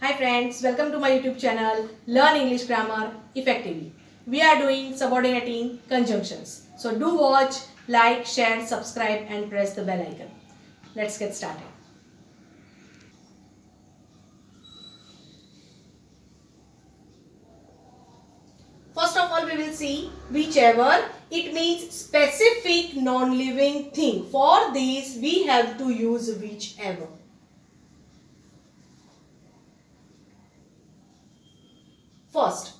Hi friends, welcome to my YouTube channel Learn English Grammar Effectively. We are doing subordinating conjunctions. So do watch, like, share, subscribe and press the bell icon. Let's get started. First of all, we will see whichever. It means specific non-living thing. For this, we have to use whichever. First,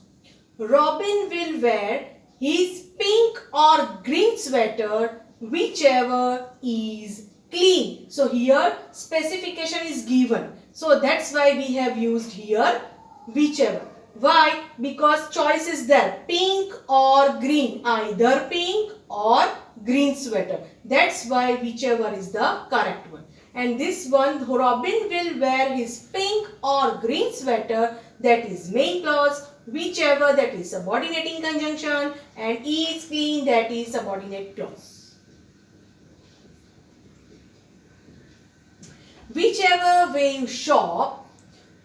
Robin will wear his pink or green sweater whichever is clean. So here specification is given. So that's why we have used here whichever. Why? Because choice is there. Pink or green. Either pink or green sweater. That's why whichever is the correct one. And this one, Robin will wear his pink or green sweater, that is main clause, whichever, that is subordinating conjunction, and is clean, that is subordinate clause. Whichever way you shop,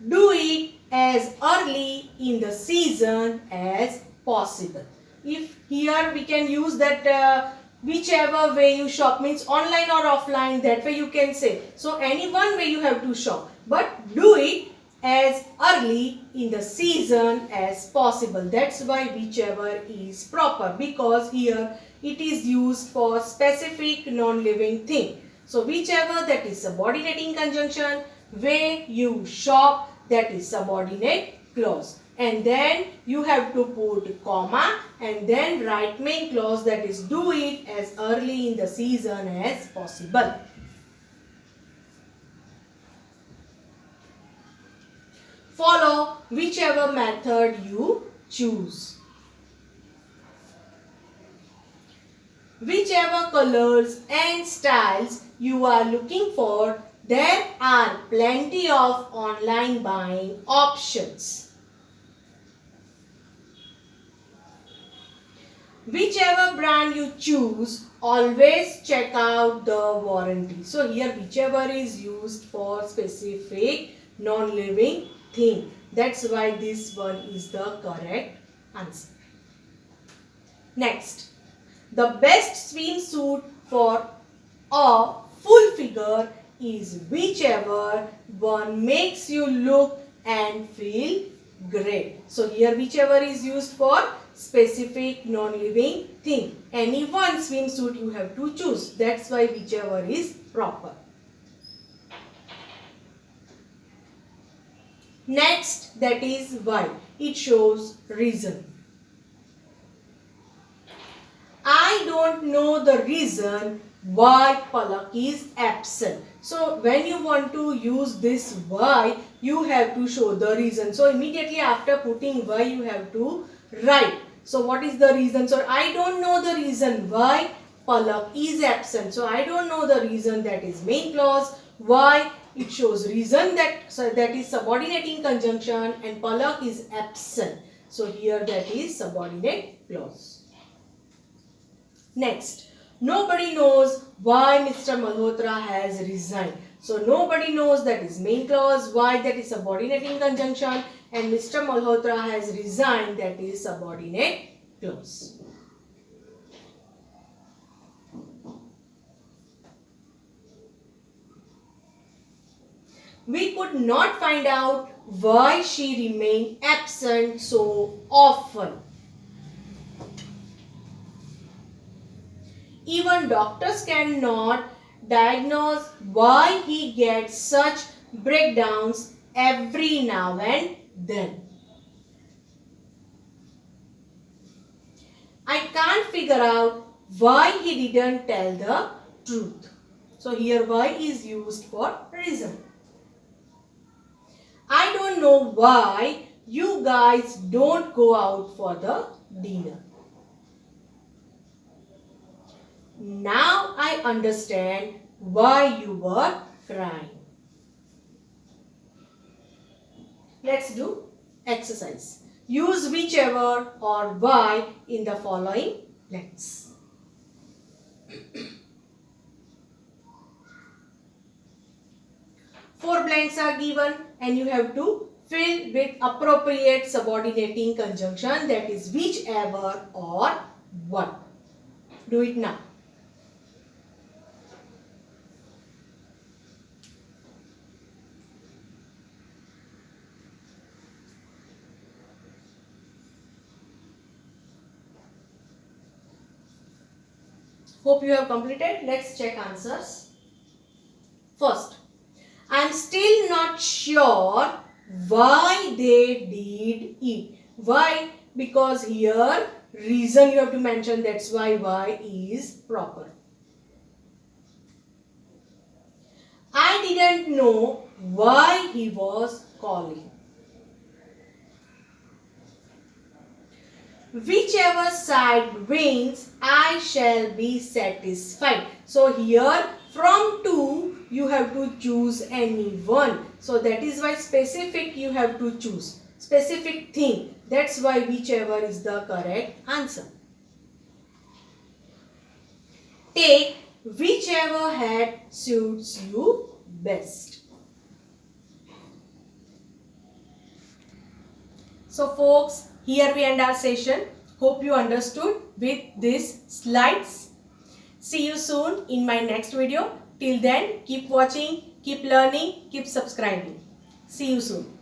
do it as early in the season as possible. If here we can use that whichever way you shop, means online or offline, that way you can say. So any one way you have to shop, but do it as early in the season as possible. That's why whichever is proper, because here it is used for specific non-living thing. So whichever, that is subordinating conjunction. Way you shop, that is subordinate clause. And then you have to put comma and then write main clause, that is do it as early in the season as possible. Follow whichever method you choose. Whichever colors and styles you are looking for, there are plenty of online buying options. Whichever brand you choose, always check out the warranty. So here whichever is used for specific non-living thing. That's why this one is the correct answer. Next, the best swimsuit for a full figure is whichever one makes you look and feel great. So here whichever is used for specific non-living thing. Any one swimsuit you have to choose. That's why whichever is proper. Next, that is why. It shows reason. I don't know the reason why Palak is absent. So when you want to use this why, you have to show the reason. So immediately after putting why, you have to write. So what is the reason? So I don't know the reason why Palak is absent. So I don't know the reason, that is main clause. Why? It shows reason, that is subordinating conjunction, and Palak is absent. So here that is subordinate clause. Next, nobody knows why Mr. Malhotra has resigned. So nobody knows, that is main clause. Why, that is subordinating conjunction, and Mr. Malhotra has resigned, that is subordinate clause. We could not find out why she remained absent so often. Even doctors cannot diagnose why he gets such breakdowns every now and then. I can't figure out why he didn't tell the truth. So here why is used for reason. I don't know why you guys don't go out for the dinner. Now I understand why you were crying. Let's do exercise. Use whichever or why in the following blanks. 4 blanks are given and you have to fill with appropriate subordinating conjunction, that is whichever or what. Do it now. Hope you have completed. Let's check answers. First, I am still not sure why they did it. Why? Because here reason you have to mention, that's why is proper. I didn't know why he was calling. Whichever side wins, I shall be satisfied. So here from two you have to choose any one. So that is why specific you have to choose. Specific thing. That's why whichever is the correct answer. Take whichever hat suits you best. So folks, here we end our session. Hope you understood with these slides. See you soon in my next video. Till then, keep watching, keep learning, keep subscribing. See you soon.